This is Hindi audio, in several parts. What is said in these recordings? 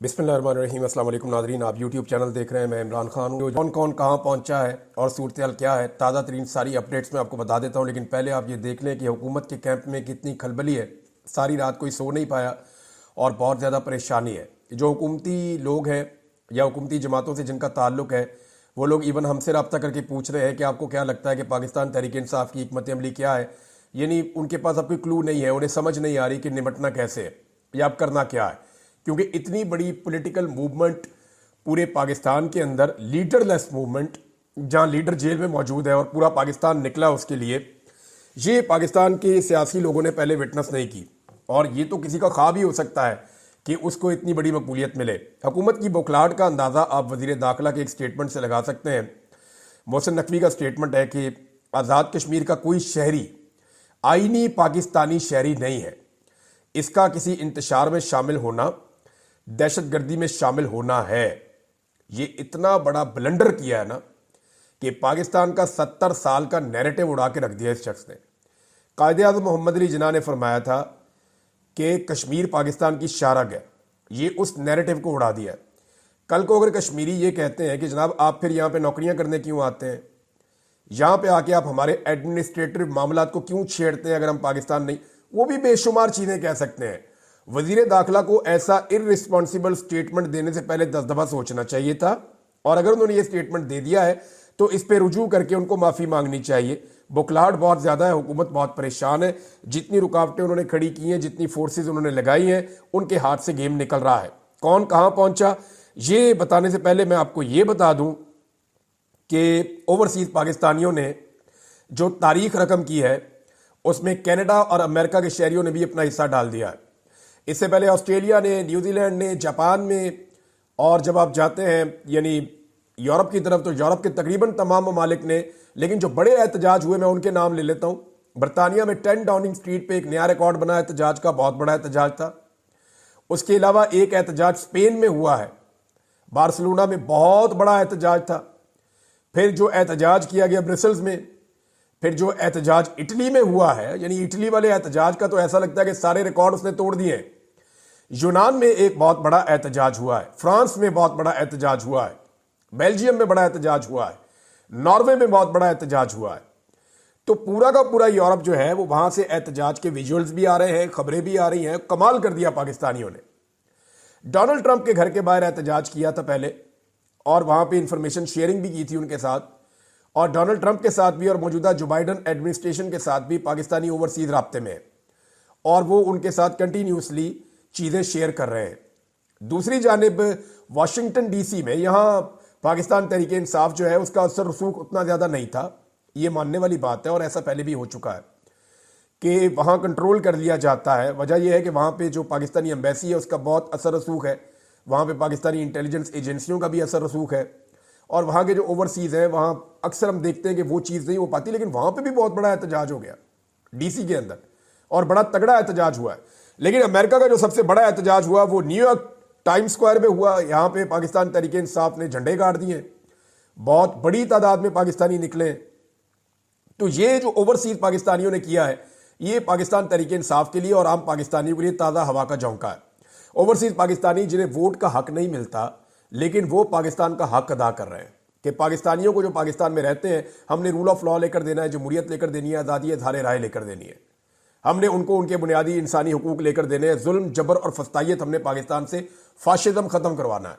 बिस्मिल्लाहिर्रहमानिर्रहीम। अस्सलाम वालेकुम नाज़रीन, आप यूट्यूब चैनल देख रहे हैं। मैं इमरान खान हूँ। कौन कौन कहाँ पहुँचा है और सूरत हाल क्या है, ताज़ा तरीन सारी अपडेट्स मैं आपको बता देता हूँ। लेकिन पहले आप ये देख लें कि हुकूमत के कैंप में कितनी खलबली है। सारी रात कोई सो नहीं पाया और बहुत ज़्यादा परेशानी है। जो हुकूमती लोग हैं या हुकूमती जमातों से जिनका ताल्लुक़ है, वो लोग इवन हमसे रब्ता करके पूछ रहे हैं कि आपको क्या लगता है कि पाकिस्तान तहरीक इंसाफ की हिकमत अमली क्या है। यानी उनके पास अब कोई क्लू नहीं है, उन्हें समझ नहीं आ रही कि निपटना कैसे है या अब करना क्या है। क्योंकि इतनी बड़ी पॉलिटिकल मूवमेंट पूरे पाकिस्तान के अंदर, लीडरलेस मूवमेंट, जहां लीडर जेल में मौजूद है और पूरा पाकिस्तान निकला उसके लिए, ये पाकिस्तान के सियासी लोगों ने पहले विटनेस नहीं की। और ये तो किसी का ख्वाब ही हो सकता है कि उसको इतनी बड़ी मकबूलियत मिले। हुकूमत की बौखलाहट का अंदाज़ा आप वज़ीर दाखिला के एक स्टेटमेंट से लगा सकते हैं। मोहसिन नकवी का स्टेटमेंट है कि आज़ाद कश्मीर का कोई शहरी आईनी पाकिस्तानी शहरी नहीं है। इसका किसी इंतशार में शामिल होना, दहशतगर्दी में शामिल होना है। ये इतना बड़ा ब्लंडर किया है ना कि पाकिस्तान का 70 साल का नैरेटिव उड़ा के रख दिया इस शख्स ने। कायदे आज़म मोहम्मद अली जिन्ना ने फरमाया था कि कश्मीर पाकिस्तान की शारग है। ये उस नैरेटिव को उड़ा दिया है। कल को अगर कश्मीरी ये कहते हैं कि जनाब आप फिर यहाँ पे नौकरियां करने क्यों आते हैं, यहाँ पे आके आप हमारे एडमिनिस्ट्रेटिव मामला को क्यों छेड़ते हैं अगर हम पाकिस्तान नहीं, वो भी बेशुमार चीज़ें कह सकते हैं। वजीर दाखिला को ऐसा इररिस्पॉन्सिबल स्टेटमेंट देने से पहले 10 दफा सोचना चाहिए था। और अगर उन्होंने ये स्टेटमेंट दे दिया है तो इस पर रुजू करके उनको माफ़ी मांगनी चाहिए। बुखलाहट बहुत ज़्यादा है, हुकूमत बहुत परेशान है। जितनी रुकावटें उन्होंने खड़ी की हैं, जितनी फोर्सेज उन्होंने लगाई हैं, उनके हाथ से गेम निकल रहा है। कौन कहाँ पहुंचा ये बताने से पहले मैं आपको ये बता दूं कि ओवरसीज पाकिस्तानियों ने जो तारीख रकम की है उसमें कनाडा और अमेरिका के शहरियों ने भी अपना हिस्सा डाल दिया है। इससे पहले ऑस्ट्रेलिया ने, न्यूजीलैंड ने, जापान में, और जब आप जाते हैं यानी यूरोप की तरफ तो यूरोप के तकरीबन तमाम ममालिक ने। लेकिन जो बड़े एहतजाज हुए मैं उनके नाम ले लेता हूँ। बरतानिया में 10 डाउनिंग स्ट्रीट पे एक नया रिकॉर्ड बना एहतजाज का, बहुत बड़ा एहतजाज था। उसके अलावा एक एहतजाज स्पेन में हुआ है, बार्सिलोना में बहुत बड़ा एहतजाज था। फिर जो एहतजाज किया गया ब्रसल्स में, फिर जो एहतजाज इटली में हुआ है, यानी इटली वाले एहतजाज का तो ऐसा लगता है कि सारे रिकॉर्ड उसने तोड़ दिए। यूनान में एक बहुत बड़ा एहतजाज हुआ है, फ्रांस में बहुत बड़ा एहतजाज हुआ है, बेल्जियम में बड़ा एहतजाज हुआ है, नॉर्वे में बहुत बड़ा एहतजाज हुआ है। तो पूरा का पूरा यूरोप जो है वो वहां से एहतजाज के विजुअल्स भी आ रहे हैं, खबरें भी आ रही हैं। कमाल कर दिया पाकिस्तानियों ने। डोनाल्ड ट्रंप के घर के बाहर एहतजाज किया था पहले, और वहां पे इंफॉर्मेशन शेयरिंग भी की थी उनके साथ, और डोनाल्ड ट्रंप के साथ भी और मौजूदा जो बाइडन एडमिनिस्ट्रेशन के साथ भी पाकिस्तानी ओवरसीज राब्ते में है, और वो उनके साथ कंटिन्यूसली चीज़ें शेयर कर रहे हैं। दूसरी जानिब वाशिंगटन डीसी में, यहाँ पाकिस्तान तहरीक इंसाफ जो है उसका असर रसूख उतना ज़्यादा नहीं था, ये मानने वाली बात है, और ऐसा पहले भी हो चुका है कि वहाँ कंट्रोल कर लिया जाता है। वजह यह है कि वहाँ पे जो पाकिस्तानी एम्बेसी है उसका बहुत असर रसूख है, वहाँ पे पाकिस्तानी इंटेलिजेंस एजेंसियों का भी असर रसूख है, और वहाँ के जो ओवरसीज़ हैं वहाँ अक्सर हम देखते हैं कि वो चीज़ नहीं हो पाती। लेकिन वहाँ पे भी बहुत बड़ा एहतजाज हो गया डीसी के अंदर, और बड़ा तगड़ा एहतजाज हुआ है। लेकिन अमेरिका का जो सबसे बड़ा एहतजाज हुआ वो न्यूयॉर्क टाइम्स स्क्वायर में हुआ। यहाँ पे पाकिस्तान तहरीक इंसाफ ने झंडे गाड़ दिए, बहुत बड़ी तादाद में पाकिस्तानी निकले। तो ये जो ओवरसीज पाकिस्तानियों ने किया है, ये पाकिस्तान तहरीक इंसाफ के लिए और आम पाकिस्तानियों के लिए ताज़ा हवा का झोंका है। ओवरसीज पाकिस्तानी जिन्हें वोट का हक नहीं मिलता, लेकिन वो पाकिस्तान का हक अदा कर रहे हैं कि पाकिस्तानियों को जो पाकिस्तान में रहते हैं हमने रूल ऑफ लॉ लेकर देना है, जमहूरियत लेकर देनी है, आज़ादी धारे राय लेकर देनी है। हमने उनको उनके बुनियादी इंसानी हुकूक लेकर देने हैं। जुल्म, जबर और फस्तायत हमने पाकिस्तान से फाशिज्म खत्म करवाना है।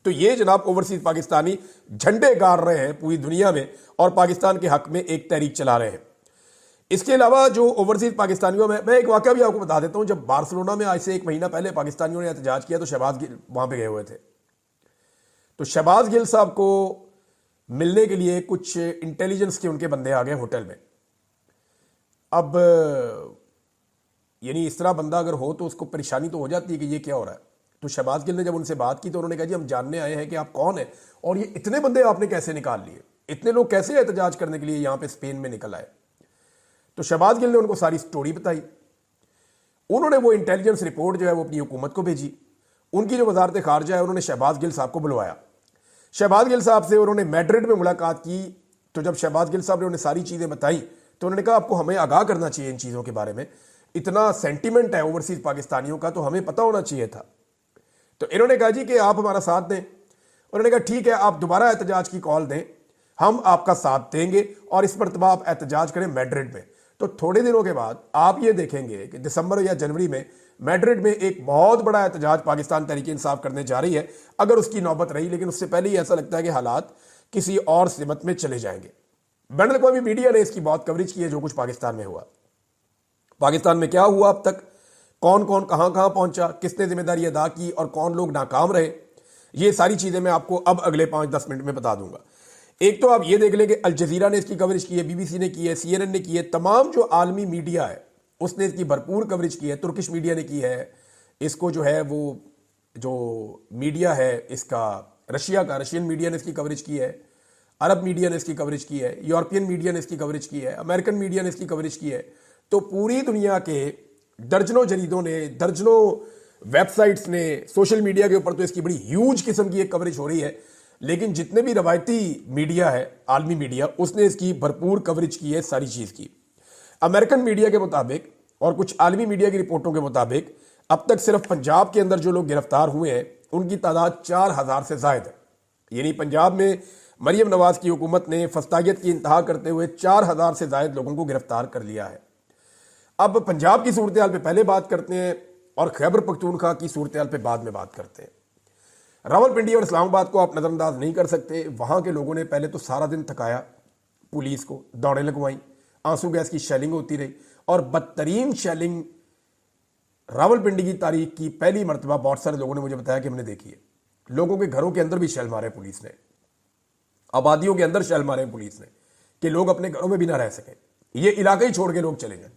तो ये जनाब ओवरसीज पाकिस्तानी झंडे गाड़ रहे हैं पूरी दुनिया में और पाकिस्तान के हक में एक तहरीक चला रहे हैं। इसके अलावा जो ओवरसीज पाकिस्तानियों में, मैं एक वाकया भी आपको बता देता हूं। जब बार्सिलोना में आज से 1 महीना पहले पाकिस्तानियों ने एहतजाज किया तो शहबाज गिल वहां पे गए हुए थे। तो शहबाज गिल साहब को मिलने के लिए कुछ इंटेलिजेंस के उनके बंदे आ गए होटल में। अब यानी इस तरह बंदा अगर हो तो उसको परेशानी तो हो जाती है कि ये क्या हो रहा है। तो शहबाज गिल ने जब उनसे बात की तो उन्होंने कहा जी हम जानने आए हैं कि आप कौन हैं और ये इतने बंदे आपने कैसे निकाल लिए, इतने लोग कैसे एहतजाज करने के लिए यहाँ पे स्पेन में निकल आए। तो शहबाज गिल ने उनको सारी स्टोरी बताई। उन्होंने वो इंटेलिजेंस रिपोर्ट जो है वो अपनी हुकूमत को भेजी। उनकी जो वजारत खारजा है उन्होंने शहबाज गिल साहब को बुलवाया। शहबाज गिल साहब से उन्होंने मैड्रिड में मुलाकात की। तो जब शहबाज गिल साहब ने उन्हें सारी चीज़ें बताई तो उन्होंने कहा आपको हमें आगाह करना चाहिए इन चीज़ों के बारे में, इतना सेंटिमेंट है ओवरसीज पाकिस्तानियों का तो हमें पता होना चाहिए था। तो इन्होंने कहा जी कि आप हमारा साथ दें। उन्होंने कहा ठीक है, आप दोबारा एहतजाज की कॉल दें, हम आपका साथ देंगे और इस मरतबा आप एहतजाज करें मैड्रिड में। तो थोड़े दिनों के बाद आप ये देखेंगे कि दिसंबर या जनवरी में मैड्रिड में एक बहुत बड़ा एहतजाज पाकिस्तान तहरीक इंसाफ करने जा रही है, अगर उसकी नौबत रही। लेकिन उससे पहले ही ऐसा लगता है कि हालात किसी और सिमत में चले जाएंगे। बैन अवी मीडिया ने इसकी बहुत कवरेज की है, जो कुछ पाकिस्तान में हुआ, पाकिस्तान में क्या हुआ अब तक, कौन कौन कहां कहां पहुंचा, किसने जिम्मेदारी अदा की और कौन लोग नाकाम रहे, ये सारी चीजें मैं आपको अब अगले 5-10 मिनट में बता दूंगा। एक तो आप ये देख लें कि अल जजीरा ने इसकी कवरेज की है, बीबीसी ने की है, CNN ने की है, तमाम जो आलमी मीडिया है उसने इसकी भरपूर कवरेज की है, तुर्किश मीडिया ने की है, इसको जो है वो जो मीडिया है इसका रशिया का, रशियन मीडिया ने इसकी कवरेज की है, अरब मीडिया ने इसकी कवरेज की है, यूरोपियन मीडिया ने इसकी कवरेज की है, अमेरिकन मीडिया ने इसकी कवरेज की है। तो पूरी दुनिया के दर्जनों जरीदों ने, दर्जनों वेबसाइट्स ने, सोशल मीडिया के ऊपर तो इसकी बड़ी ह्यूज किस्म की एक कवरेज हो रही है। लेकिन जितने भी रवायती मीडिया है, आलमी मीडिया, उसने इसकी भरपूर कवरेज की है सारी चीज की। अमेरिकन मीडिया के मुताबिक और कुछ आलमी मीडिया की रिपोर्टों के मुताबिक अब तक सिर्फ पंजाब के अंदर जो लोग गिरफ्तार हुए हैं उनकी तादाद 4000 से ज्यादा है। यानी पंजाब में मरियम नवाज की हुकूमत ने फस्तायत की इंतहा करते हुए 4000 से ज्यादा लोगों को गिरफ्तार कर लिया है। अब पंजाब की सूरत हाल पे पहले बात करते हैं और खैबर पख्तूनख्वा की सूरत हाल पे बाद में बात करते हैं। रावलपिंडी और इस्लामाबाद को आप नजरअंदाज नहीं कर सकते। वहां के लोगों ने पहले तो सारा दिन थकाया पुलिस को, दौड़ें लगवाई, आंसू गैस की शेलिंग होती रही और बदतरीन शेलिंग रावलपिंडी की तारीख की पहली मरतबा बहुत सारे लोगों ने मुझे बताया कि हमने देखी है। लोगों के घरों के अंदर भी शेल मारे पुलिस ने, आबादियों के अंदर शेल मारे पुलिस ने कि लोग अपने घरों में भी ना रह सके, ये इलाका ही छोड़ के लोग चले जाए,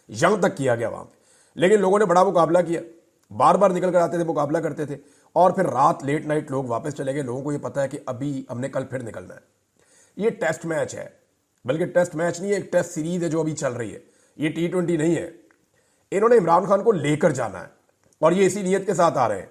यहां तक किया गया वहां पे। लेकिन लोगों ने बड़ा मुकाबला किया, बार बार निकल कर आते थे, मुकाबला करते थे और फिर रात लेट नाइट लोग वापस चले गए। लोगों को ये पता है कि अभी हमने कल फिर निकलना है। ये टेस्ट मैच है, बल्कि टेस्ट मैच नहीं है, एक टेस्ट सीरीज है जो अभी चल रही है, ये T20 नहीं है। इन्होंने इमरान खान को लेकर जाना है और ये इसी नीयत के साथ आ रहे हैं।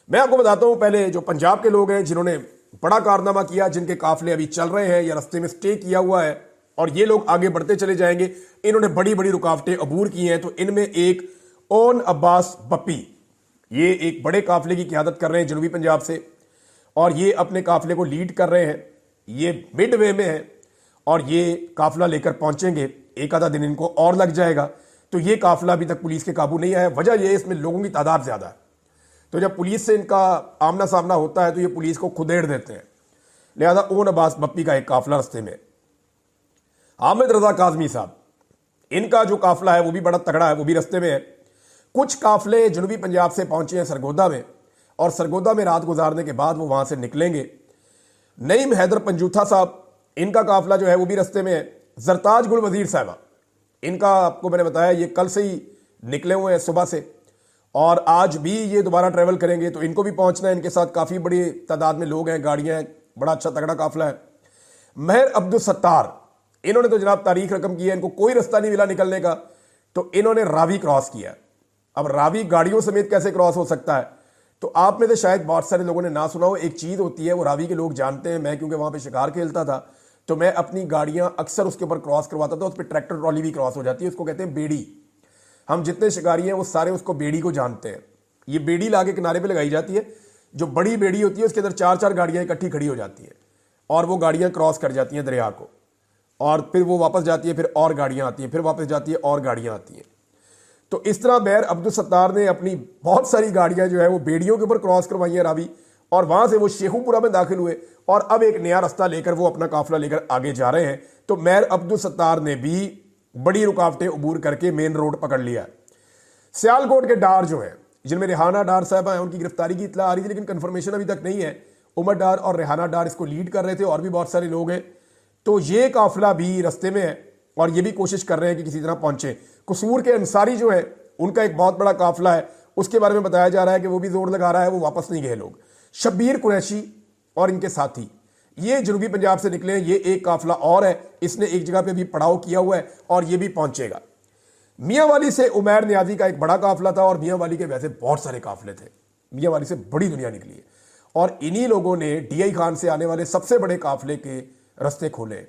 मैं आपको बताता हूं, पहले जो पंजाब के लोग हैं जिन्होंने बड़ा कारनामा किया, जिनके काफिले अभी चल रहे हैं या रस्ते में स्टे किया हुआ है और ये लोग आगे बढ़ते चले जाएंगे, इन्होंने बड़ी बड़ी रुकावटें अबूर की हैं। तो इनमें एक ओन अब्बास बप्पी, ये एक बड़े काफिले की क़यादत कर रहे हैं जनूबी पंजाब से और ये अपने काफिले को लीड कर रहे हैं। ये मिड वे में है और ये काफिला लेकर पहुंचेंगे, एक आधा दिन इनको और लग जाएगा। तो ये काफिला अभी तक पुलिस के काबू नहीं आया। वजह यह है इसमें लोगों की तादाद ज्यादा है, तो जब पुलिस से इनका आमना सामना होता है तो ये पुलिस को खुदेड़ देते हैं। लिहाजा ओन अब्बास बप्पी का एक काफिला रस्ते में, हामिद रजा काजमी साहब, इनका जो काफिला है वो भी बड़ा तगड़ा है, वो भी रस्ते में है। कुछ काफिले जनूबी पंजाब से पहुंचे हैं सरगोदा में और सरगोदा में रात गुजारने के बाद वो वहां से निकलेंगे। नईम हैदर पंजूथा साहब, इनका काफिला जो है वो भी रस्ते में है। जरताज गुल वजीर साहबा, इनका आपको मैंने बताया ये कल से ही निकले हुए हैं सुबह से और आज भी ये दोबारा ट्रेवल करेंगे, तो इनको भी पहुंचना है। इनके साथ काफी बड़ी तादाद में लोग हैं, गाड़ियां हैं, बड़ा अच्छा तगड़ा काफिला है। महर अब्दुल सत्तार, इन्होंने तो जनाब तारीख रकम की है, इनको कोई रास्ता नहीं मिला निकलने का, तो इन्होंने रावी क्रॉस किया। अब रावी गाड़ियों समेत कैसे क्रॉस हो सकता है? तो आप में से शायद बहुत सारे लोगों ने ना सुना हो, एक चीज होती है वो रावी के लोग जानते हैं। मैं क्योंकि वहां पे शिकार खेलता था तो मैं अपनी गाड़ियां अक्सर उसके ऊपर क्रॉस करवाता था, उस पर ट्रैक्टर ट्रॉली भी क्रॉस हो जाती है, उसको कहते हैं बेड़ी। हम जितने शिकारी हैं वो सारे उसको बेड़ी को जानते हैं। ये बेड़ी लाके किनारे पे लगाई जाती है, जो बड़ी बेड़ी होती है उसके अंदर 4-4 गाड़ियां इकट्ठी खड़ी हो जाती हैं और वो गाड़ियां क्रॉस कर जाती हैं दरिया को और फिर वो वापस जाती है, फिर और गाड़ियां आती हैं, फिर वापस जाती है और गाड़ियां आती हैं। तो इस तरह महर अब्दुल सत्तार ने अपनी बहुत सारी गाड़ियां जो है वो बेड़ियों के ऊपर क्रॉस करवाई हैं रावी, और वहां से वो शेखुपुरा में दाखिल हुए और अब एक नया रास्ता लेकर वो अपना काफिला लेकर आगे जा रहे हैं। तो महर अब्दुल सत्तार ने भी बड़ी रुकावटें अबूर करके मेन रोड पकड़ लिया। सियालकोट के डार जो है, जिनमें रेहाना डार साहब हैं, उनकी गिरफ्तारी की इतला आ रही थी लेकिन कंफर्मेशन अभी तक नहीं है। उमर डार और रेहाना डार इसको लीड कर रहे थे और भी बहुत सारे लोग हैं। तो ये काफिला भी रस्ते में है और ये भी कोशिश कर रहे हैं कि किसी तरह पहुंचे। कसूर के अंसारी जो है उनका एक बहुत बड़ा काफिला है, उसके बारे में बताया जा रहा है कि वो भी जोर लगा रहा है, वो वापस नहीं गए लोग। शब्बीर कुरैशी और इनके साथी ये जनूबी पंजाब से निकले हैं। ये एक काफिला और है, इसने एक जगह पे भी पड़ाव किया हुआ है और ये भी पहुंचेगा। मियांवाली से उमैर नियाजी का एक बड़ा काफिला था और मियांवाली के वैसे बहुत सारे काफिले थे। मियांवाली से बड़ी दुनिया निकली है और इन्हीं लोगों ने DI खान से आने वाले सबसे बड़े काफिले के रास्ते खोले।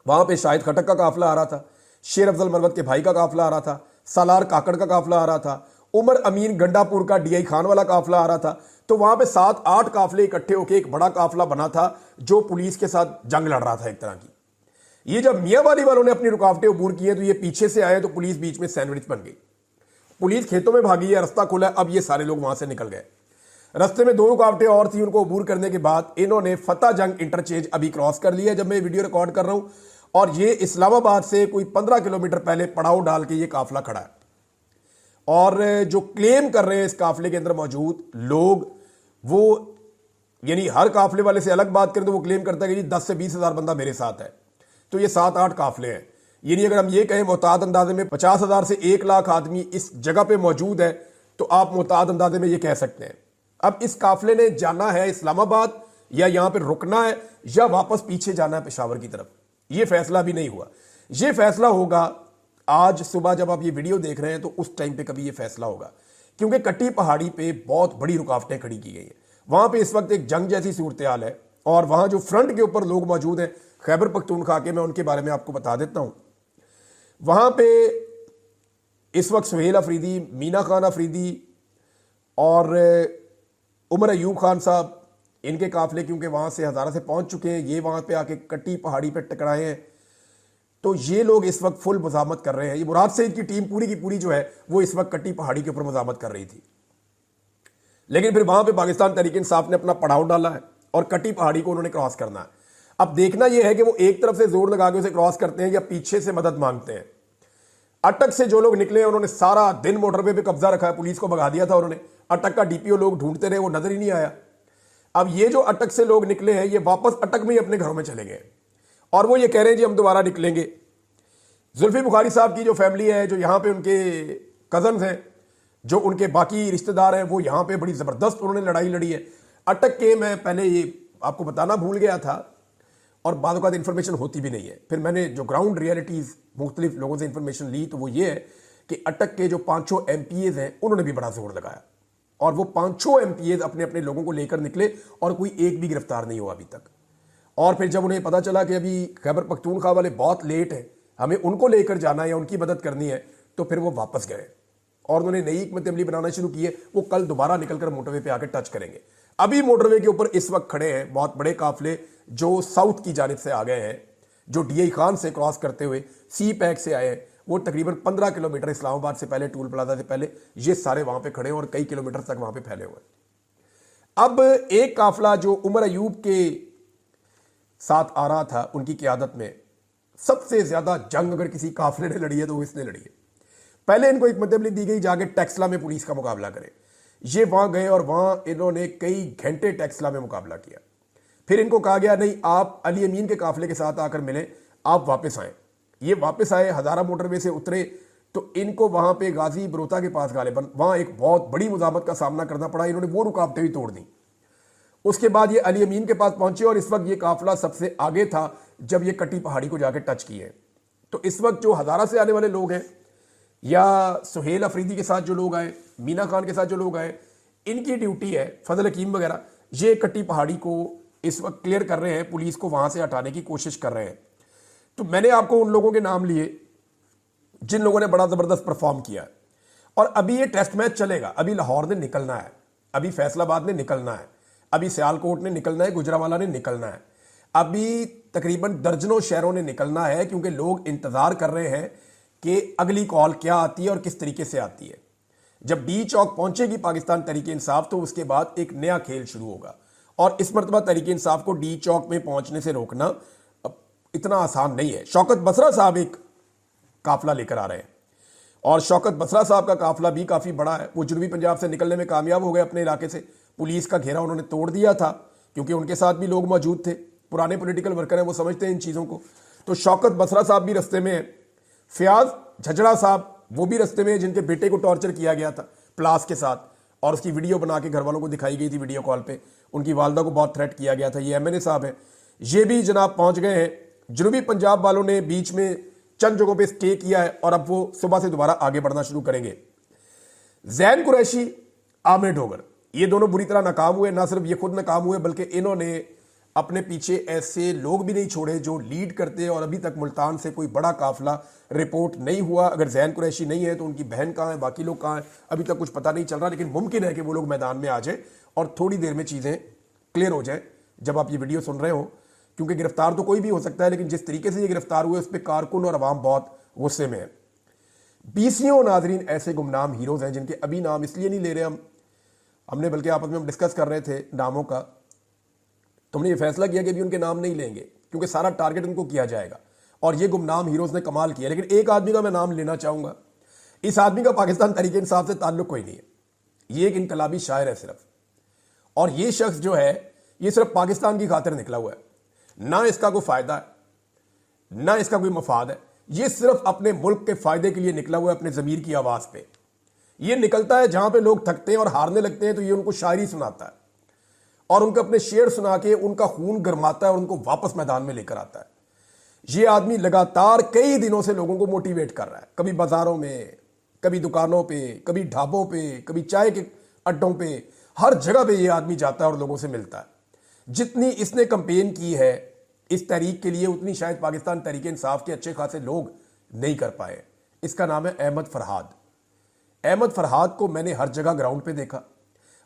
वहां पे शाहिद खटक का काफिला आ रहा था, शेर अफजल मरवत के भाई का काफिला आ रहा था, सालार काकड़ का काफिला आ रहा था, उमर अमीन गंडापुर का डीआई खान वाला काफिला आ रहा था, तो वहां पे 7-8 काफिले इकट्ठे होकर एक बड़ा काफिला बना था जो पुलिस के साथ जंग लड़ रहा था एक तरह की। ये जब मियांवाली वालों ने अपनी रुकावटें अबूर की हैं तो ये पीछे से आए तो पुलिस बीच में सैंडविच बन गई। पुलिस खेतों में भागी है, रास्ता खुला, अब ये सारे लोग वहां से निकल गए। रास्ते में 2 रुकावटें और थी, उनको अबूर करने के बाद इन्होंने फतेह जंग इंटरचेंज अभी क्रॉस कर लिया जब मैं वीडियो रिकॉर्ड कर रहा हूं, और ये इस्लामाबाद से कोई 15 किलोमीटर पहले पड़ाव डाल के ये काफिला खड़ा है। और जो क्लेम कर रहे हैं इस काफिले के अंदर मौजूद लोग, वो यानी हर काफिले वाले से अलग बात करें तो वो क्लेम करता है कि 10 से 20 हज़ार बंदा मेरे साथ है। तो ये 7-8 काफिले हैं। यानी अगर हम ये कहें मोहताद अंदाजे में 50,000 से 1 लाख आदमी इस जगह पे मौजूद है, तो आप मोहताद अंदाजे में ये कह सकते हैं। अब इस काफिले ने जाना है इस्लामाबाद, या यहां पे रुकना है, या वापस पीछे जाना है पेशावर की तरफ, ये फैसला भी नहीं हुआ। ये फैसला होगा आज सुबह, जब आप ये वीडियो देख रहे हैं तो उस टाइम पे कभी ये फैसला होगा, क्योंकि कट्टी पहाड़ी पे बहुत बड़ी रुकावटें खड़ी की गई हैं। वहां पे इस वक्त एक जंग जैसी सूरत हाल है, और वहां जो फ्रंट के ऊपर लोग मौजूद हैं खैबर पख्तूनख्वा के, मैं उनके बारे में आपको बता देता हूं। वहां पे इस वक्त सुहेल अफरीदी, मीना खान अफरीदी और उमर अयूब खान साहब, इनके काफिले क्योंकि वहां से हज़ारा से पहुंच चुके हैं, ये वहां पे आके कट्टी पहाड़ी पे टकराए हैं, तो ये लोग इस वक्त फुल मुजामत कर रहे हैं। ये मुराद सईद की टीम पूरी की पूरी जो है वो इस वक्त कट्टी पहाड़ी के ऊपर मुजामत कर रही थी, लेकिन फिर वहां पे पाकिस्तान तहरीक-ए-इंसाफ ने अपना पड़ाव डाला है और कट्टी पहाड़ी को उन्होंने क्रॉस करना है। अब देखना यह है कि वो एक तरफ से जोर लगा के उसे क्रॉस करते हैं या पीछे से मदद मांगते हैं। अटक से जो लोग निकले हैं उन्होंने सारा दिन मोटरवे पे कब्जा रखा है, पुलिस को भगा दिया था उन्होंने। अटक का डीपीओ लोग ढूंढते रहे, वो नजर ही नहीं आया। अब ये जो अटक से लोग निकले हैं ये वापस अटक में ही अपने घरों में चले गए, और वो ये कह रहे हैं जी हम दोबारा निकलेंगे। जुल्फी बुखारी साहब की जो फैमिली है, जो यहाँ पे उनके कजन्स हैं, जो उनके बाकी रिश्तेदार हैं, वो यहाँ पे बड़ी ज़बरदस्त उन्होंने लड़ाई लड़ी है। अटक के मैं पहले ये आपको बताना भूल गया था, और बाद औक़ात इन्फॉर्मेशन होती भी नहीं है। फिर मैंने जो ग्राउंड रियलिटीज़ मुख्तलिफ लोगों से इन्फॉर्मेशन ली, तो वो ये है कि अटक के जो 5 MPAs हैं उन्होंने भी बड़ा जोर लगाया, और वो 5 MPAs अपने अपने लोगों को लेकर निकले और कोई एक भी गिरफ्तार नहीं हुआ अभी तक। और फिर जब उन्हें पता चला कि अभी खैबर पख्तूनख्वा वाले बहुत लेट हैं, हमें उनको लेकर जाना है या उनकी मदद करनी है, तो फिर वो वापस गए और उन्होंने नई हिकमत अमली बनाना शुरू की है। वो कल दोबारा निकलकर मोटरवे पे आकर टच करेंगे। अभी मोटरवे के ऊपर इस वक्त खड़े हैं बहुत बड़े काफिले जो साउथ की जानिब से आ गए हैं, जो डीआई खान से क्रॉस करते हुए सी पैक से आए हैं। वो तकरीबन 15 किलोमीटर इस्लामाबाद से पहले, टूल प्लाजा से पहले, ये सारे वहां पे खड़े हैं और कई किलोमीटर तक वहां पे फैले हुए हैं। अब एक काफिला जो उमर अयूब के साथ आ रहा था, उनकी क़यादत में सबसे ज्यादा जंग अगर किसी काफिले ने लड़ी है तो वो इसने लड़ी है। पहले इनको एक मतलब दी गई जाके टेक्सला में पुलिस का मुकाबला करें। ये वहां गए और वहां इन्होंने कई घंटे टेक्सला में मुकाबला किया। फिर इनको कहा गया नहीं, आप अली अमीन के काफिले के साथ आकर मिले, आप वापस आए। ये वापस आए, हज़ारा मोटरवे से उतरे, तो इनको वहां पे गाजी बरोता के पास गालिबन वहां एक बहुत बड़ी मुजामत का सामना करना पड़ा। इन्होंने वो रुकावटें भी तोड़ दी। उसके बाद ये अली अमीन के पास पहुंचे, और इस वक्त ये काफिला सबसे आगे था जब ये कट्टी पहाड़ी को जाकर टच किए। तो इस वक्त जो हज़ारा से आने वाले लोग हैं, या सुहेल अफरीदी के साथ जो लोग आए, मीना खान के साथ जो लोग आए, इनकी ड्यूटी है, फजल हकीम वगैरह, ये कट्टी पहाड़ी को इस वक्त क्लियर कर रहे हैं, पुलिस को वहां से हटाने की कोशिश कर रहे हैं। तो मैंने आपको उन लोगों के नाम लिए जिन लोगों ने बड़ा ज़बरदस्त परफॉर्म किया है। और अभी ये टेस्ट मैच चलेगा। अभी लाहौर ने निकलना है, अभी फैसलाबाद ने निकलना है, अभी सियालकोट ने निकलना है, गुजरावाला ने निकलना है, अभी तकरीबन दर्जनों शहरों ने निकलना है, क्योंकि लोग इंतजार कर रहे हैं कि अगली कॉल क्या आती है और किस तरीके से आती है। जब डी चौक पहुंचेगी पाकिस्तान तहरीक इंसाफ, तो उसके बाद एक नया खेल शुरू होगा। और इस मरतबा तहरीक इंसाफ को डी चौक में पहुंचने से रोकना इतना आसान नहीं है। शौकत बसरा साहब एक काफिला लेकर आ रहे हैं, और शौकत बसरा साहब का काफिला भी काफी बड़ा है। वो जनूबी पंजाब से निकलने में कामयाब हो गए अपने इलाके से। पुलिस का घेरा उन्होंने तोड़ दिया था, क्योंकि उनके साथ भी लोग मौजूद थे, पुराने पॉलिटिकल वर्कर हैं, वो समझते हैं इन चीज़ों को। तो शौकत बसरा साहब भी रस्ते में है। फयाज झजड़ा साहब वो भी रस्ते में, जिनके बेटे को टॉर्चर किया गया था प्लास के साथ, और उसकी वीडियो बना के घर वालों को दिखाई गई थी वीडियो कॉल पे। उनकी वालदा को बहुत थ्रेट किया गया था। ये MNA साहब हैं, ये भी जनाब पहुंच गए हैं। जनूबी पंजाब वालों ने बीच में चंद जगहों पे स्टे किया है, और अब वो सुबह से दोबारा आगे बढ़ना शुरू करेंगे। जैन कुरैशी, आमिर डोगर, ये दोनों बुरी तरह नाकाम हुए। ना सिर्फ ये खुद नाकाम हुए, बल्कि इन्होंने अपने पीछे ऐसे लोग भी नहीं छोड़े जो लीड करते हैं, और अभी तक मुल्तान से कोई बड़ा काफिला रिपोर्ट नहीं हुआ। अगर जैन कुरैशी नहीं है तो उनकी बहन कहाँ है, बाकी लोग कहाँ हैं, अभी तक कुछ पता नहीं चल रहा। लेकिन मुमकिन है कि वो लोग मैदान में आ जाए और थोड़ी देर में चीज़ें क्लियर हो जाए जब आप ये वीडियो सुन रहे हो, क्योंकि गिरफ्तार तो कोई भी हो सकता है, लेकिन जिस तरीके से ये गिरफ्तार हुए उस पर कारकुन और अवाम बहुत गुस्से में है। बीसियों नाजरीन ऐसे गुमनाम हीरोज हैं जिनके अभी नाम इसलिए नहीं ले रहे हमने बल्कि आपस में हम डिस्कस कर रहे थे नामों का, तो हमने ये फैसला किया कि अभी उनके नाम नहीं लेंगे क्योंकि सारा टारगेट उनको किया जाएगा। और ये गुमनाम हीरोज ने कमाल किया। लेकिन एक आदमी का मैं नाम लेना चाहूंगा। इस आदमी का पाकिस्तान तहरीक इंसाफ से ताल्लुक कोई नहीं है, ये एक इनकलाबी शायर है सिर्फ। और ये शख्स जो है ये सिर्फ पाकिस्तान की खातिर निकला हुआ है, ना इसका कोई फायदा है ना इसका कोई मफाद है। ये सिर्फ अपने मुल्क के फायदे के लिए निकला हुआ है, अपने जमीर की आवाज पे ये निकलता है। जहां पे लोग थकते हैं और हारने लगते हैं तो ये उनको शायरी सुनाता है और उनको अपने शेर सुना के उनका खून गरमाता है और उनको वापस मैदान में लेकर आता है। ये आदमी लगातार कई दिनों से लोगों को मोटिवेट कर रहा है, कभी बाजारों में, कभी दुकानों पे, कभी ढाबों पे, कभी चाय के अड्डों पे, हर जगह पे ये आदमी जाता है और लोगों से मिलता है। जितनी इसने कंपेन की है इस तहरीक के लिए उतनी शायद पाकिस्तान तहरीक इंसाफ के अच्छे खासे लोग नहीं कर पाए। इसका नाम है अहमद फरहाद। अहमद फरहाद को मैंने हर जगह ग्राउंड पे देखा,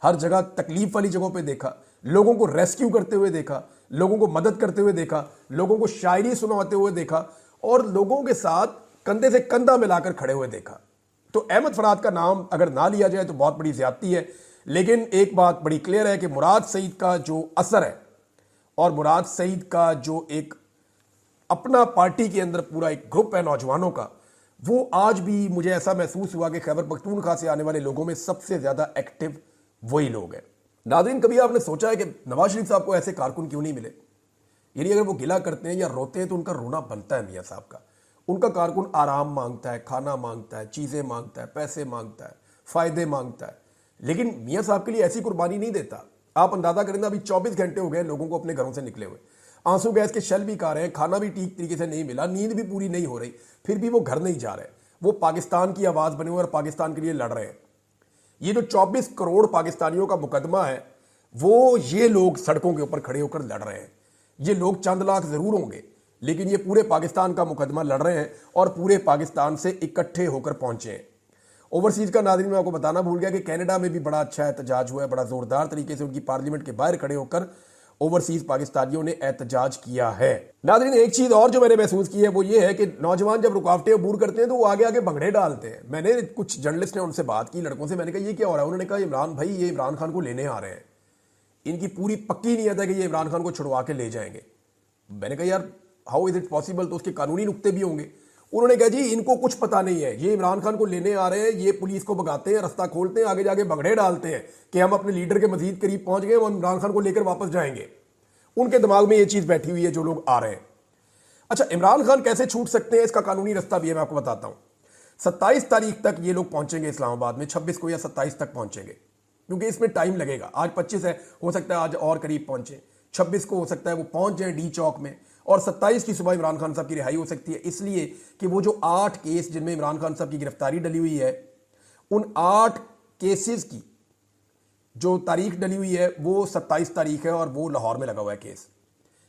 हर जगह तकलीफ वाली जगहों पे देखा, लोगों को रेस्क्यू करते हुए देखा, लोगों को मदद करते हुए देखा, लोगों को शायरी सुनाते हुए देखा और लोगों के साथ कंधे से कंधा मिलाकर खड़े हुए देखा। तो अहमद फरहाद का नाम अगर ना लिया जाए तो बहुत बड़ी ज्यादती है। लेकिन एक बात बड़ी क्लियर है कि मुराद सईद का जो असर है और मुराद सईद का जो एक अपना पार्टी के अंदर पूरा एक ग्रुप है नौजवानों का, वो आज भी मुझे ऐसा महसूस हुआ कि खैबर पख्तूनख्वा से आने वाले लोगों में सबसे ज्यादा एक्टिव वही लोग हैं। नाज़रीन, कभी आपने सोचा है कि नवाज शरीफ साहब को ऐसे कारकुन क्यों नहीं मिले? यानी अगर वो गिला करते हैं या रोते हैं तो उनका रोना बनता है मियाँ साहब का। उनका कारकुन आराम मांगता है, खाना मांगता है, चीज़ें मांगता है, पैसे मांगता है, फ़ायदे मांगता है, लेकिन मियाँ साहब के लिए ऐसी कुर्बानी नहीं देता। आप अंदाज़ा करें ना, अभी 24 घंटे हो गए लोगों को अपने घरों से निकले हुए, आंसू गैस के शल भी खा रहे हैं, खाना भी ठीक तरीके से नहीं मिला, नींद भी पूरी नहीं हो रही, फिर भी वो घर नहीं जा रहे। वो पाकिस्तान की आवाज़ बने हुए और पाकिस्तान के लिए लड़ रहे हैं। ये जो 24 करोड़ पाकिस्तानियों का मुकदमा है वो ये लोग सड़कों के ऊपर खड़े होकर लड़ रहे हैं। ये लोग चंद लाख जरूर होंगे लेकिन ये पूरे पाकिस्तान का मुकदमा लड़ रहे हैं और पूरे पाकिस्तान से इकट्ठे होकर पहुंचे हैं। ओवरसीज का नाज़रीन मैं आपको बताना भूल गया कि कनाडा में भी बड़ा अच्छा एहतजाज हुआ है, बड़ा जोरदार तरीके से उनकी पार्लियामेंट के बाहर खड़े होकर ओवरसीज पाकिस्तानियों ने एहतजाज किया है। नाज़रीन, एक चीज और जो मैंने महसूस की है वो ये है कि नौजवान जब रुकावटें अबूर करते हैं तो वो आगे आगे भंगड़े डालते हैं। मैंने कुछ जर्नलिस्ट ने उनसे बात की, लड़कों से, मैंने कहा ये क्या हो रहा है? उन्होंने कहा इमरान भाई ये इमरान खान को लेने आ रहे हैं, इनकी पूरी पक्की नीयत है कि ये इमरान खान को छुड़वा के ले जाएंगे। मैंने कहा यार हाउ इज इट पॉसिबल? तो उसके कानूनी नुक्ते भी होंगे। उन्होंने कहा जी इनको कुछ पता नहीं है, ये इमरान खान को लेने आ रहे हैं, ये पुलिस को भगाते हैं, रास्ता खोलते हैं, आगे जाके भगड़े डालते हैं कि हम अपने लीडर के मजीद करीब पहुंच गए, वो इमरान खान को लेकर वापस जाएंगे। उनके दिमाग में ये चीज बैठी हुई है जो लोग आ रहे हैं। अच्छा, इमरान खान कैसे छूट सकते हैं इसका कानूनी रास्ता भी है, मैं आपको बताता हूं। 27 तारीख तक ये लोग पहुंचेंगे इस्लामाबाद में, 26 को या 27 तक पहुंचेंगे क्योंकि इसमें टाइम लगेगा। आज 25 है, हो सकता है आज और करीब पहुंचे, 26 को हो सकता है वो पहुंच जाए डी चौक में और 27 की सुबह इमरान खान साहब की रिहाई हो सकती है। इसलिए कि वो जो 8 केस जिनमें इमरान खान साहब की गिरफ्तारी डली हुई है, उन 8 केसेस की जो तारीख डली हुई है वो 27 तारीख है और वो लाहौर में लगा हुआ है केस।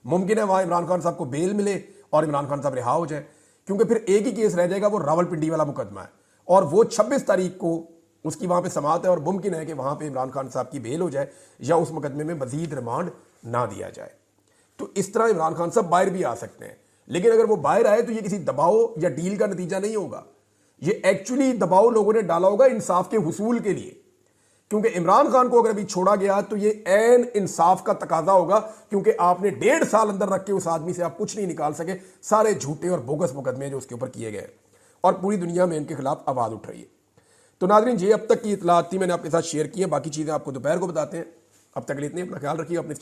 मुमकिन है वहां इमरान खान साहब को बेल मिले और इमरान खान साहब रिहा हो जाए, क्योंकि फिर एक ही केस रह जाएगा, वो रावलपिंडी वाला मुकदमा है और वो 26 तारीख को उसकी वहां पे समात है और मुमकिन है कि वहां पे इमरान खान साहब की बेल हो जाए या उस मुकदमे में मजीद रिमांड ना दिया जाए। तो इस तरह इमरान खान साहब बाहर भी आ सकते हैं, लेकिन अगर वो बाहर आए तो ये किसी दबाव या डील का नतीजा नहीं होगा, ये एक्चुअली दबाव लोगों ने डाला होगा इंसाफ के हुसूल के लिए। क्योंकि इमरान खान को अगर अभी छोड़ा गया तो ये ऐन इंसाफ का तकाजा होगा, क्योंकि आपने 1.5 साल अंदर रख के उस आदमी से आप कुछ नहीं निकाल सके, सारे झूठे और बोगस मुकदमे जो उसके ऊपर किए गए और पूरी दुनिया में इनके खिलाफ आवाज उठ रही है। तो नाज़रीन, ये अब तक की इतलात थी, मैंने आपके साथ शेयर की है, बाकी चीजें आपको दोपहर को बताते हैं। अब तक के लिए इतने, अपना ख्याल रखिए अपने